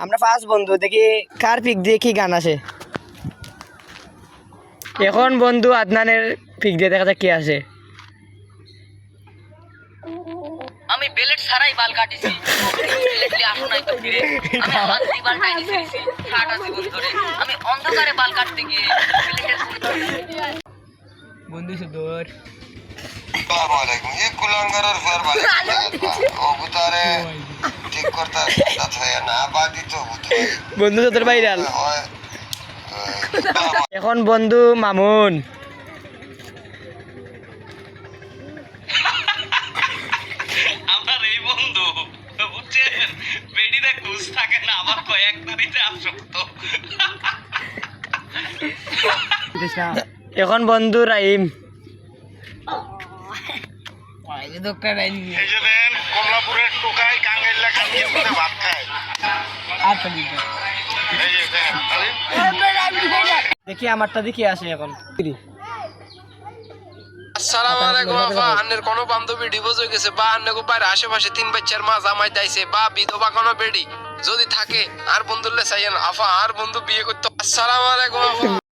আমরা পাঁচ বন্ধু দেখি কার পিক দিয়ে কি গান আসে। এখন বন্ধু আদনানের পিক দিয়ে দেখা যাক কি আসে। আমি বেলেট ছাড়াই বাল কাটিছি বেলেটলি আসো নাই তো ফিরে আমি হাতি বাল টাইনি ফেলেছি 60 জীবন ধরে আমি অন্ধকারে বাল কাটতে গিয়ে বেলেটের বন্ধু সুদূর আসসালামু আলাইকুম ये कुलांगर फेर वाले ओ बुतारे ठीक करता था ना बादी तो बुतारे বন্ধু সুদূর ভাইরাল। এখন বন্ধু মামুন আমার এই বন্ধু বুঝছেন বেডিতে খুশ থাকে না আমার কয়েক তারিখে আসক্ত এখন বন্ধু রাইম এই যে দেন কমলাপুরের টোকাই কাঙ্গাইল্লা কান্দিয়ে মধ্যে ভাত খায় এই যে দেখেন দেখি আমারটা দেখি আসে এখন। আসসালামু আলাইকুম আপা আন্নের কোন বান্ধবী ডিভোর্স হয়ে গেছে বা আন্নে কো বাইরে আশেপাশে 3 বাচ্চার মা জামাই দাইছে বা বিধবা কোনো বেডি যদি থাকে আর বন্ধুলে চাইয়েন আফা আর বন্ধু বিয়ে করতে। আসসালামু আলাইকুম আপা।